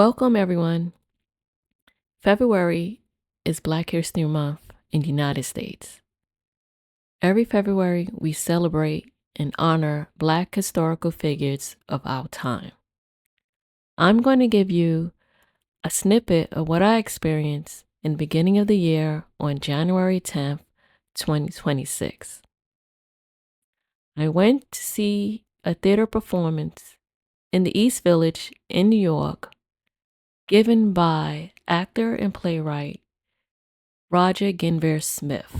Welcome, everyone. February is Black History Month in the United States. Every February, we celebrate and honor Black historical figures of our time. I'm going to give you a snippet of what I experienced in the beginning of the year on January 10th, 2026. I went to see a theater performance in the East Village in New York given by actor and playwright Roger Guenveur Smith.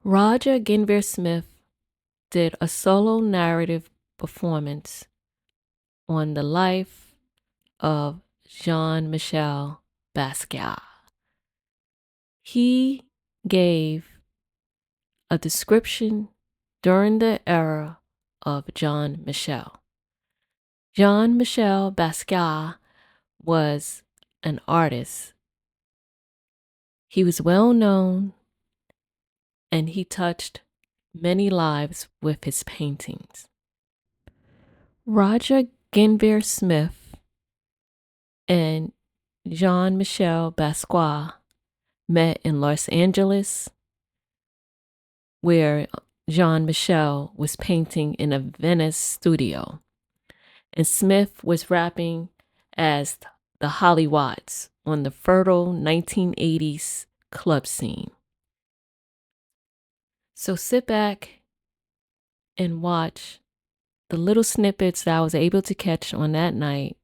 Roger Guenveur Smith did a solo narrative performance on the life of Jean-Michel Basquiat. He gave a description during the era of Jean-Michel. Jean-Michel Basquiat was an artist. He was well known and he touched many lives with his paintings. Roger Guenveur Smith and Jean-Michel Basquiat met in Los Angeles, where Jean-Michel was painting in a Venice studio, and Smith was rapping as the Hollywatts on the fertile 1980s club scene. So sit back and watch the little snippets that I was able to catch on that night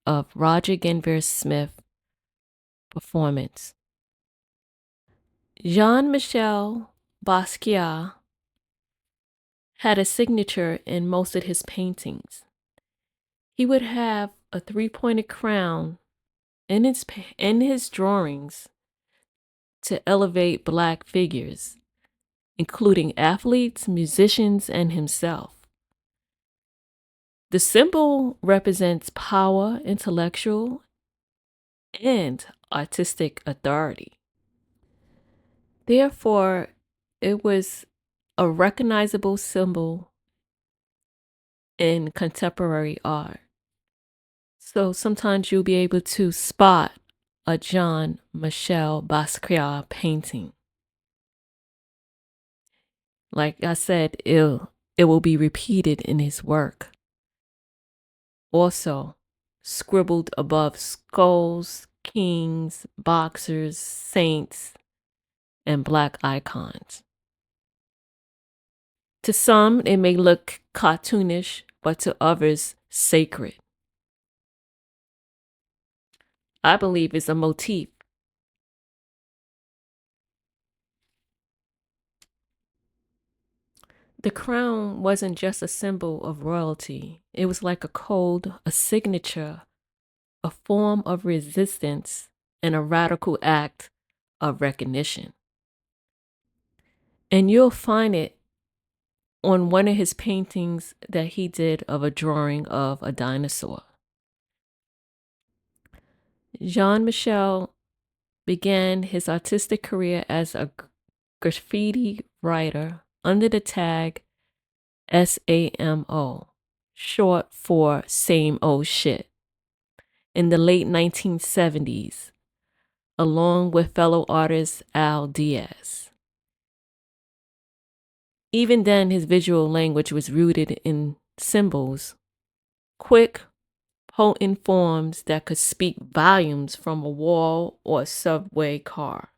of Roger Guenveur Smith performance. Jean-Michel Basquiat had a signature in most of his paintings. He would have a three-pointed crown in his drawings to elevate Black figures, including athletes, musicians, and himself. The symbol represents power, intellectual, and artistic authority. Therefore, it was a recognizable symbol in contemporary art. So sometimes you'll be able to spot a Jean-Michel Basquiat painting. Like I said, it will be repeated in his work. Also, scribbled above skulls, kings, boxers, saints, and Black icons. To some, it may look cartoonish, but to others, sacred. I believe it's a motif. The crown wasn't just a symbol of royalty. It was like a code, a signature, a form of resistance, and a radical act of recognition. And you'll find it on one of his paintings that he did of a drawing of a dinosaur. Jean-Michel began his artistic career as a graffiti writer under the tag SAMO, short for Same Old Shit, in the late 1970s, along with fellow artist Al Diaz. Even then, his visual language was rooted in symbols, quick, potent forms that could speak volumes from a wall or a subway car.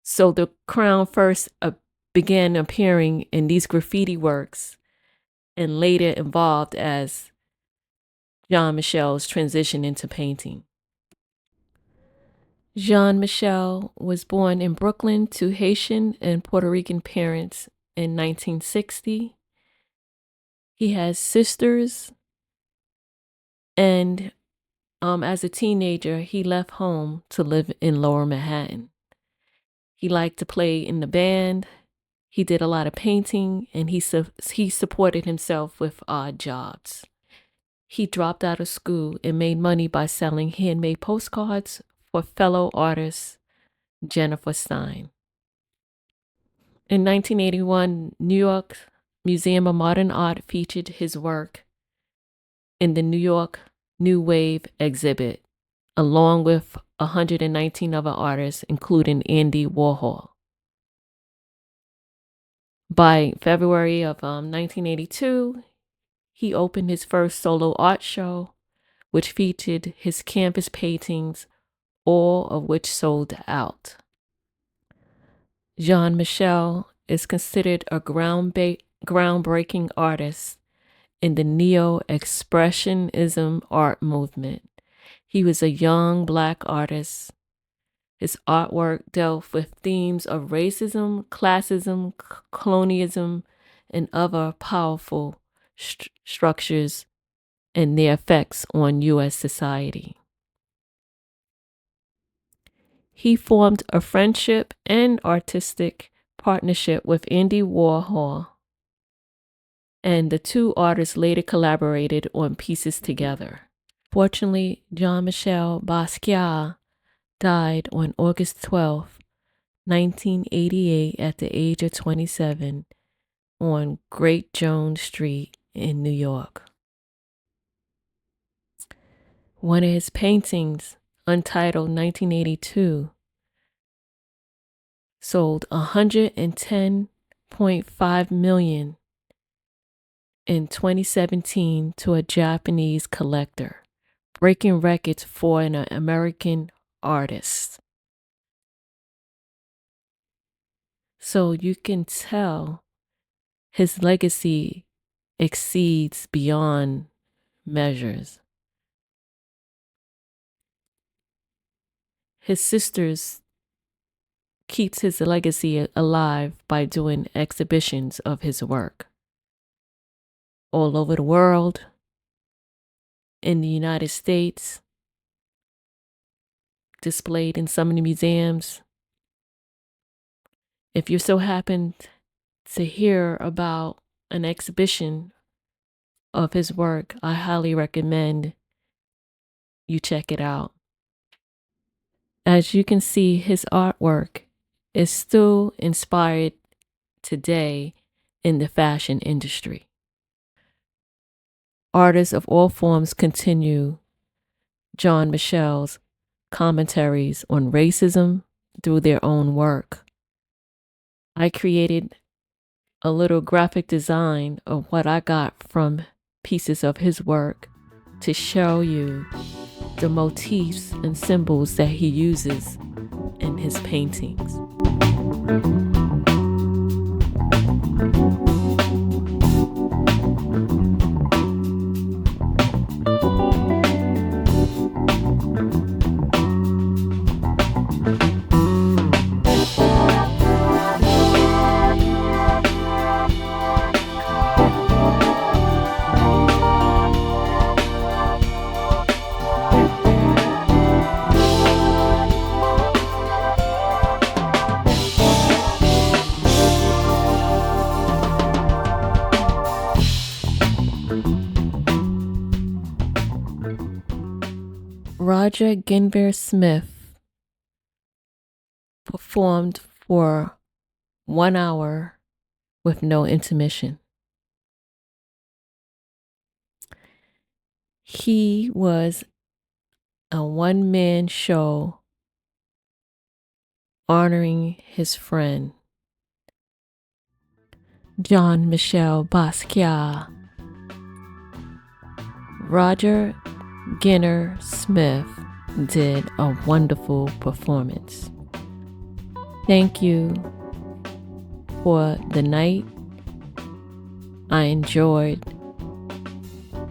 So the crown first began appearing in these graffiti works and later evolved as Jean-Michel's transition into painting. Jean-Michel was born in Brooklyn to Haitian and Puerto Rican parents in 1960. He has sisters, and as a teenager, he left home to live in Lower Manhattan. He liked to play in the band. He did a lot of painting, and he supported himself with odd jobs. He dropped out of school and made money by selling handmade postcards for fellow artist Jennifer Stein. In 1981, New York Museum of Modern Art featured his work in the New York New Wave exhibit, along with 119 other artists, including Andy Warhol. By February of 1982, he opened his first solo art show, which featured his canvas paintings, all of which sold out. Jean-Michel is considered a groundbreaking artist in the neo-expressionism art movement. He was a young Black artist. His artwork dealt with themes of racism, classism, colonialism, and other powerful structures and their effects on U.S. society. He formed a friendship and artistic partnership with Andy Warhol, and the two artists later collaborated on pieces together. Fortunately, Jean-Michel Basquiat died on August 12, 1988 at the age of 27 on Great Jones Street in New York. One of his paintings, Untitled 1982, sold 110.5 million in 2017 to a Japanese collector, breaking records for an American artist. So you can tell his legacy exceeds beyond measures. His sisters keeps his legacy alive by doing exhibitions of his work all over the world, in the United States, displayed in some of the museums. If you so happen to hear about an exhibition of his work, I highly recommend you check it out. As you can see, his artwork is still inspired today in the fashion industry. Artists of all forms continue Jean-Michel's commentaries on racism through their own work. I created a little graphic design of what I got from pieces of his work to show you the motifs and symbols that he uses in his paintings. Roger Guenveur Smith performed for 1 hour with no intermission. He was a one-man show honoring his friend, Jean-Michel Basquiat. Roger Guenveur Smith did a wonderful performance. Thank you for the night. I enjoyed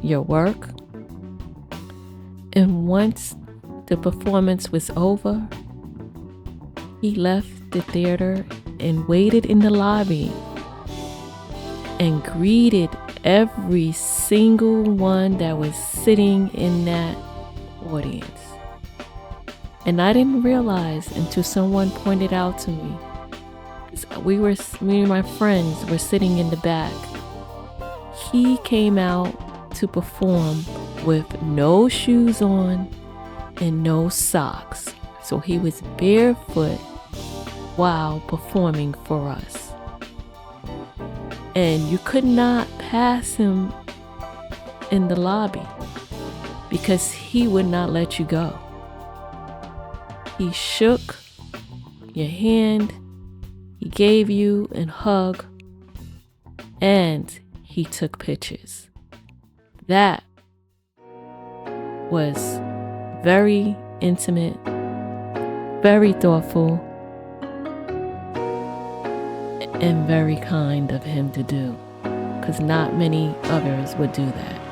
your work. And once the performance was over, he left the theater and waited in the lobby and greeted every single one that was sitting in that audience. And I didn't realize until someone pointed out to me. Me and my friends were sitting in the back. He came out to perform with no shoes on and no socks. So he was barefoot while performing for us. And you could not pass him in the lobby because he would not let you go. He shook your hand, he gave you a hug, and he took pictures. That was very intimate, very thoughtful, and very kind of him to do, because not many others would do that.